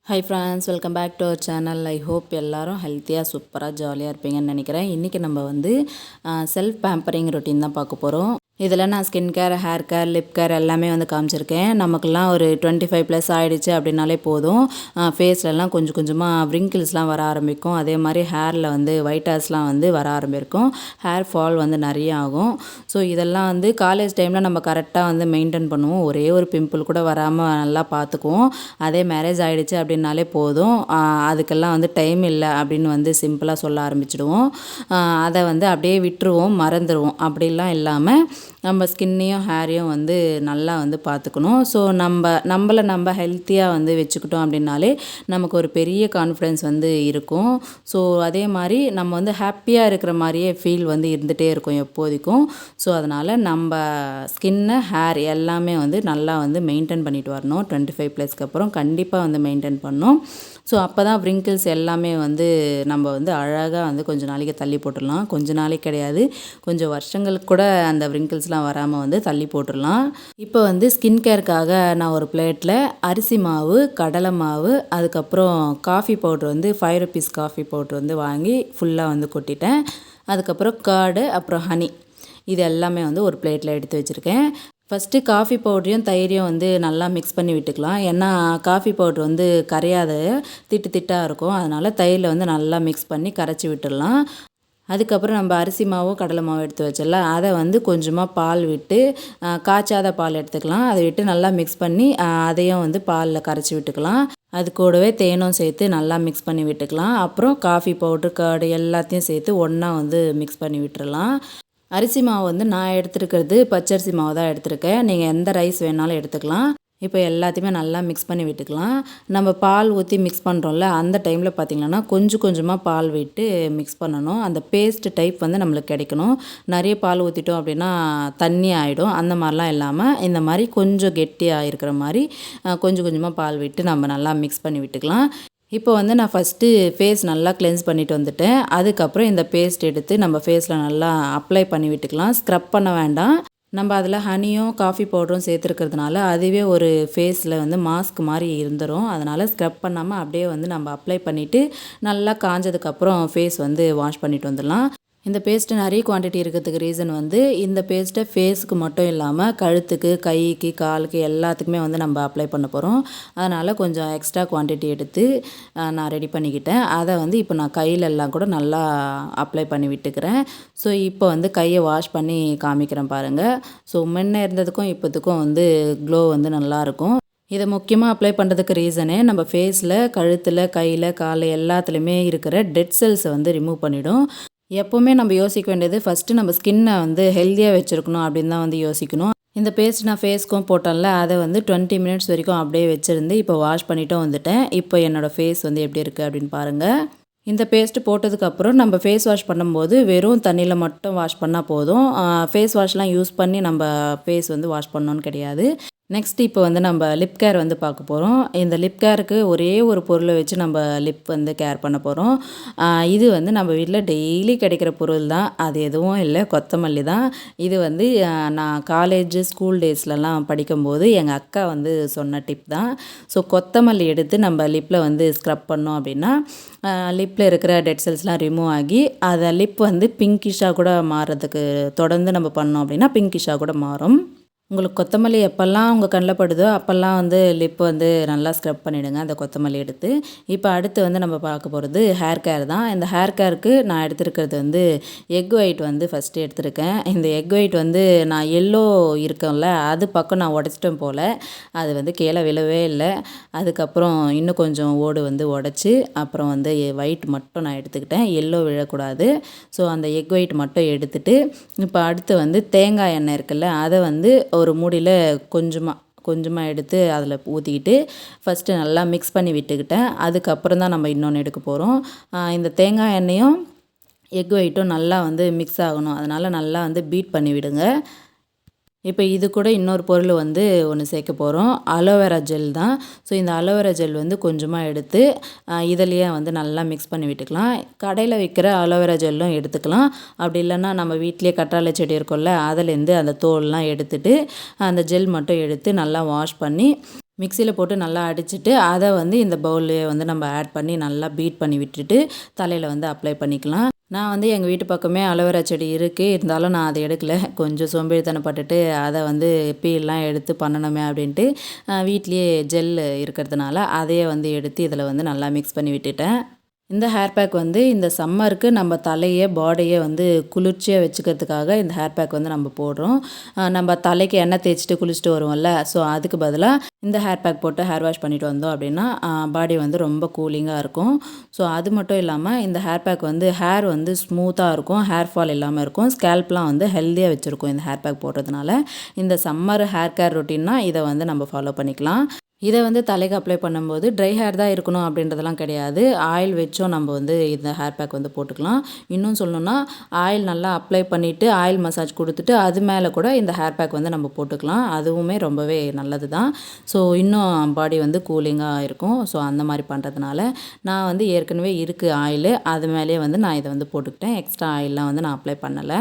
High friends, welcome back to our channel. I hope எல்லோரும் ஹெல்த்தியாக சூப்பராக ஜாலியாக இருப்பீங்கன்னு நினைக்கிறேன். இன்றைக்கி நம்ம செல்ஃப் பேம்பரிங் ரொட்டீன் தான் பார்க்க போகிறோம். இதில் நான் skin care, hair care, lip care எல்லாமே காமிச்சிருக்கேன். நமக்கெல்லாம் ஒரு 25+ ஆகிடுச்சு அப்படின்னாலே போதும். ஃபேஸ்லலாம் கொஞ்சம் கொஞ்சமாக வ்ரிங்கிள்ஸ்லாம் வர ஆரம்பிக்கும். அதே மாதிரி ஹேரில் ஒயிட் ஹேர்ஸ்லாம் வர ஆரம்பிக்கும். ஹேர் ஃபால் நிறைய ஆகும். ஸோ இதெல்லாம் காலேஜ் டைமில் நம்ம கரெக்டாக மெயின்டைன் பண்ணுவோம். ஒரே ஒரு பிம்பிள் கூட வராமல் நல்லா பார்த்துக்குவோம். அதே மேரேஜ் ஆகிடுச்சு அப்படின்னாலே போதும், அதுக்கெல்லாம் டைம் இல்லை அப்படின்னு சிம்பிளாக சொல்ல ஆரம்பிச்சிடுவோம். அதை அப்படியே விட்டுருவோம், மறந்துடுவோம். அப்படிலாம் இல்லாமல் நம்ம ஸ்கின்னையும் ஹேரையும் நல்லா பார்த்துக்கணும். ஸோ நம்மளை நம்ம ஹெல்த்தியாக வச்சுக்கிட்டோம் அப்படின்னாலே நமக்கு ஒரு பெரிய கான்ஃபிடென்ஸ் இருக்கும். ஸோ அதே மாதிரி நம்ம ஹாப்பியாக இருக்கிற மாதிரியே ஃபீல் இருந்துகிட்டே இருக்கும் எப்போதைக்கும். ஸோ அதனால் நம்ம ஸ்கின்னை, ஹேர் எல்லாமே நல்லா மெயின்டைன் பண்ணிட்டு வரணும். 25+க்கு அப்புறம் கண்டிப்பாக மெயின்டைன் பண்ணணும். ஸோ அப்போ தான் வ்ரிங்கிள்ஸ் எல்லாமே நம்ம அழகாக கொஞ்சம் நாளைக்கு தள்ளி போட்டுடலாம். கொஞ்சம் நாளைக்கு கிடையாது, கொஞ்சம் வருஷங்களுக்கு கூட அந்த வ்ரிங்கிள்ஸ்லாம் வராமல் தள்ளி போட்டுடலாம். இப்போ ஸ்கின் கேருக்காக நான் ஒரு பிளேட்டில் அரிசி மாவு, கடலை மாவு, அதுக்கப்புறம் coffee powder 5 rupees coffee powder வாங்கி ஃபுல்லாக கொட்டிட்டேன். அதுக்கப்புறம் கர்டு, அப்புறம் ஹனி, இது எல்லாமே ஒரு பிளேட்டில் எடுத்து வச்சுருக்கேன். ஃபஸ்ட்டு காஃபி பவுடரையும் தயிரையும் நல்லா மிக்ஸ் பண்ணி விட்டுக்கலாம். ஏன்னா காஃபி பவுட்ரு கரையாத திட்டு திட்டாக இருக்கும். அதனால் தயிரில் நல்லா மிக்ஸ் பண்ணி கரைச்சி விட்டுடலாம். அதுக்கப்புறம் நம்ம அரிசி மாவோ கடலை மாவோ எடுத்து வச்சிடல, அதை கொஞ்சமாக பால் விட்டு, காய்ச்சாத பால் எடுத்துக்கலாம். அதை விட்டு நல்லா மிக்ஸ் பண்ணி அதையும் பாலில் கரைச்சி விட்டுக்கலாம். அது கூடவே தேனும் சேர்த்து நல்லா மிக்ஸ் பண்ணி விட்டுக்கலாம். அப்புறம் காஃபி பவுட்ரு, கர்டு எல்லாத்தையும் சேர்த்து ஒன்றா மிக்ஸ் பண்ணி விட்டுறலாம். அரிசி மாவு நான் எடுத்துருக்கிறது பச்சரிசி மாவு தான் எடுத்திருக்கேன். நீங்கள் எந்த ரைஸ் வேணாலும் எடுத்துக்கலாம். இப்போ எல்லாத்தையுமே நல்லா மிக்ஸ் பண்ணி விட்டுக்கலாம். நம்ம பால் ஊற்றி மிக்ஸ் பண்ணுறோம்ல, அந்த டைமில் பார்த்திங்கன்னா கொஞ்சம் கொஞ்சமாக பால் விட்டு மிக்ஸ் பண்ணணும். அந்த பேஸ்ட் டைப் நம்மளுக்கு கிடைக்கணும். நிறைய பால் ஊற்றிட்டோம் அப்படின்னா தண்ணி ஆகிடும். அந்த மாதிரிலாம் இல்லாமல் இந்த மாதிரி கொஞ்சம் கெட்டியாக இருக்கிற மாதிரி கொஞ்சம் கொஞ்சமாக பால் விட்டு நம்ம நல்லா மிக்ஸ் பண்ணி விட்டுக்கலாம். இப்போ நான் ஃபஸ்ட்டு ஃபேஸ் நல்லா கிளென்ஸ் பண்ணிவிட்டு வந்துட்டேன். அதுக்கப்புறம் இந்த பேஸ்ட் எடுத்து நம்ம ஃபேஸில் நல்லா அப்ளை பண்ணி விட்டுக்கலாம். ஸ்க்ரப் பண்ண வேண்டாம். நம்ம அதில் ஹனியும் காஃபி பவுடரும் சேர்த்துருக்கிறதுனால அதுவே ஒரு ஃபேஸில் மாஸ்க் மாதிரி இருந்துடும். அதனால் ஸ்க்ரப் பண்ணாமல் அப்படியே நம்ம அப்ளை பண்ணிவிட்டு நல்லா காஞ்சதுக்கப்புறம் ஃபேஸ் வாஷ் பண்ணிவிட்டு வந்துடலாம். இந்த பேஸ்ட்டு நிறைய குவான்டிட்டி இருக்கிறதுக்கு ரீசன் இந்த பேஸ்ட்டை ஃபேஸுக்கு மட்டும் இல்லாமல் கழுத்துக்கு, கைக்கு, காலுக்கு எல்லாத்துக்குமே நம்ம அப்ளை பண்ண போகிறோம். அதனால் கொஞ்சம் எக்ஸ்ட்ரா குவான்டிட்டி எடுத்து நான் ரெடி பண்ணிக்கிட்டேன். அதை இப்போ நான் கையிலெல்லாம் கூட நல்லா அப்ளை பண்ணி விட்டுக்கிறேன். ஸோ இப்போ கையை வாஷ் பண்ணி காமிக்கிறேன் பாருங்கள். ஸோ முன்ன இருந்ததுக்கும் இப்போதுக்கும் க்ளோ நல்லாயிருக்கும். இதை முக்கியமாக அப்ளை பண்ணுறதுக்கு ரீசனே நம்ம ஃபேஸில், கழுத்தில், கையில், கால் எல்லாத்துலேயுமே இருக்கிற டெட் செல்ஸை ரிமூவ் பண்ணிவிடும். எப்போவுமே நம்ம யோசிக்க வேண்டியது ஃபஸ்ட்டு நம்ம ஸ்கின்னை ஹெல்த்தியாக வச்சுருக்கணும் அப்படின்னு தான் யோசிக்கணும். இந்த பேஸ்ட் நான் ஃபேஸ்க்கும் போட்டேன்ல, அதை 20 minutes வரைக்கும் அப்படியே வச்சுருந்து இப்போ வாஷ் பண்ணிட்டும் வந்துட்டேன். இப்போ என்னோடய ஃபேஸ் எப்படி இருக்குது அப்படின்னு பாருங்கள். இந்த பேஸ்ட்டு போட்டதுக்கப்புறம் நம்ம ஃபேஸ் வாஷ் பண்ணும்போது வெறும் தண்ணியில் மட்டும் வாஷ் பண்ணால் போதும். ஃபேஸ் வாஷ்லாம் யூஸ் பண்ணி நம்ம ஃபேஸ் வாஷ் பண்ணணுன்னு கிடையாது. நெக்ஸ்ட் இப்போ நம்ம லிப் கேர் பார்க்க போகிறோம். இந்த லிப் கேருக்கு ஒரே ஒரு பொருளை வச்சு நம்ம லிப் கேர் பண்ண போகிறோம். இது நம்ம வீட்டில் டெய்லி கிடைக்கிற பொருள் தான். அது எதுவும் இல்லை, கொத்தமல்லி தான். இது நான் காலேஜ், ஸ்கூல் டேஸ்லலாம் படிக்கும்போது எங்கள் அக்கா சொன்ன டிப் தான். ஸோ கொத்தமல்லி எடுத்து நம்ம லிப்பில் ஸ்க்ரப் பண்ணோம் அப்படின்னா லிப்பில் இருக்கிற டெட் செல்ஸ்லாம் ரிமூவ் ஆகி அதை லிப் பிங்கிஷாக கூட மாறுறதுக்கு தொடர்ந்து நம்ம பண்ணோம் அப்படின்னா பிங்கிஷாக கூட மாறும். உங்களுக்கு கொத்தமல்லி எப்போல்லாம் உங்கள் கண்ணில் படுதோ அப்போல்லாம் லிப் நல்லா ஸ்க்ரப் பண்ணிவிடுங்க அந்த கொத்தமல்லி எடுத்து. இப்போ அடுத்து நம்ம பார்க்க போகிறது ஹேர் கேர் தான். இந்த ஹேர் கேருக்கு நான் எடுத்துருக்கிறது எக் ஒயிட் ஃபஸ்ட்டு எடுத்திருக்கேன். இந்த எக் ஒயிட் நான் எல்லோ இருக்கோம்ல, அது பக்கம் நான் உடச்சிட்டேன் போல். அது கீழே விழவே இல்லை. அதுக்கப்புறம் இன்னும் கொஞ்சம் ஓடு உடச்சி அப்புறம் ஒயிட் மட்டும் நான் எடுத்துக்கிட்டேன். எல்லோ விழக்கூடாது. ஸோ அந்த எக் ஒயிட் மட்டும் எடுத்துகிட்டு இப்போ அடுத்து தேங்காய் எண்ணெய் இருக்குல்ல, அதை ஒரு மூடியில் கொஞ்சமாக எடுத்து அதில் ஊற்றிக்கிட்டு ஃபஸ்ட்டு நல்லா மிக்ஸ் பண்ணி விட்டுக்கிட்டேன். அதுக்கப்புறம் தான் நம்ம இன்னொன்று எடுக்க போகிறோம். இந்த தேங்காய் எண்ணெயும் எக் ஒயிட்டும் நல்லா மிக்ஸ் ஆகணும். அதனால் நல்லா பீட் பண்ணி விடுங்க. இப்போ இது கூட இன்னொரு பொருள் ஒன்று சேர்க்க போகிறோம். அலோவேரா ஜெல் தான். ஸோ இந்த அலோவேரா ஜெல் கொஞ்சமாக எடுத்து இதிலையே நல்லா மிக்ஸ் பண்ணி விட்டுக்கலாம். கடையில் விற்கிற அலோவேரா ஜெல்லும் எடுத்துக்கலாம். அப்படி இல்லைன்னா நம்ம வீட்டிலேயே கற்றாழை செடி இருக்கும்ல, அதுலேருந்து அந்த தோல்லாம் எடுத்துட்டு அந்த ஜெல் மட்டும் எடுத்து நல்லா வாஷ் பண்ணி மிக்சியில் போட்டு நல்லா அடிச்சுட்டு அதை வந்து இந்த பவுல்லையே வந்து நம்ம ஆட் பண்ணி நல்லா பீட் பண்ணி விட்டுட்டு தலையில் வந்து அப்ளை பண்ணிக்கலாம். நான் வந்து எங்கள் வீட்டு பக்கமே அலோவேரா செடி இருக்குது, இருந்தாலும் நான் அதை எடுக்கல. கொஞ்சம் சோம்பேறித்தனப்பட்டுட்டு அதை வந்து பீல்லாம் எடுத்து பண்ணணுமே அப்படின்ட்டு வீட்லேயே ஜெல் இருக்கிறதுனால அதையே வந்து எடுத்து இதில் வந்து நல்லா மிக்ஸ் பண்ணி விட்டுட்டேன். இந்த ஹேர் பேக் வந்து இந்த சம்மருக்கு நம்ம தலையை பாடியை வந்து குளிர்ச்சியாக வச்சுக்கிறதுக்காக இந்த ஹேர் பேக் வந்து நம்ம போடுறோம். நம்ம தலைக்கு எண்ணெய் தேய்ச்சிட்டு குளிச்சுட்டு வருவோம்ல, ஸோ அதுக்கு பதிலாக இந்த ஹேர் பேக் போட்டு ஹேர் வாஷ் பண்ணிட்டு வந்தோம் அப்படின்னா பாடி வந்து ரொம்ப கூலிங்காக இருக்கும். ஸோ அது மட்டும் இல்லாமல் இந்த ஹேர் பேக் வந்து ஹேர் வந்து ஸ்மூத்தாக இருக்கும், ஹேர் ஃபால் இல்லாமல் இருக்கும், ஸ்கேல்ப்லாம் வந்து ஹெல்த்தியாக வச்சுருக்கும் இந்த ஹேர் பேக் போடுறதுனால. இந்த சம்மர் ஹேர் கேர் ரொட்டீன்னா இதை வந்து நம்ம ஃபாலோ பண்ணிக்கலாம். இதை வந்து தலைக்கு அப்ளை பண்ணும்போது ட்ரை ஹேர் தான் இருக்கணும் அப்படின்றதெல்லாம் கிடையாது. ஆயில் வச்சும் நம்ம வந்து இந்த ஹேர் பேக் வந்து போட்டுக்கலாம். இன்னும் சொல்லணும்னா ஆயில் நல்லா அப்ளை பண்ணிவிட்டு ஆயில் மசாஜ் கொடுத்துட்டு அது மேலே கூட இந்த ஹேர் பேக் வந்து நம்ம போட்டுக்கலாம். அதுவுமே ரொம்பவே நல்லது தான். ஸோ இன்னும் பாடி வந்து கூலிங்காக இருக்கும். ஸோ அந்த மாதிரி பண்ணுறதுனால நான் வந்து ஏற்கனவே இருக்குது ஆயிலு, அது மேலேயே வந்து நான் இதை வந்து போட்டுக்கிட்டேன். எக்ஸ்ட்ரா ஆயிலெலாம் வந்து நான் அப்ளை பண்ணலை.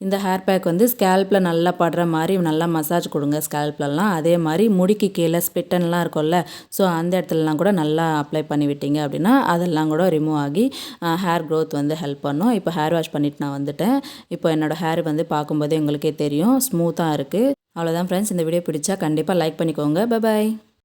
இந்த ஹேர் பேக் வந்து ஸ்கேல்ப்பில் நல்லா படுற மாதிரி நல்லா மசாஜ் கொடுங்க ஸ்கேல்ப்லலாம். அதே மாதிரி முடிக்கு கீழே ஸ்பிட்டன்லாம் இருக்கும்ல, ஸோ அந்த இடத்துலலாம் கூட நல்லா அப்ளை பண்ணி விட்டீங்க அப்படின்னா அதெல்லாம் கூட ரிமூவ் ஆகி ஹேர் க்ரோத் வந்து ஹெல்ப் பண்ணும். இப்போ ஹேர் வாஷ் பண்ணிவிட்டு நான் வந்துட்டேன். இப்போ என்னோடய ஹேர் வந்து பார்க்கும்போதே உங்களுக்கே தெரியும், ஸ்மூத்தாக இருக்குது. அவ்வளோதான் ஃப்ரெண்ட்ஸ், இந்த வீடியோ பிடிச்சா கண்டிப்பாக லைக் பண்ணிக்கோங்க. Bye bye.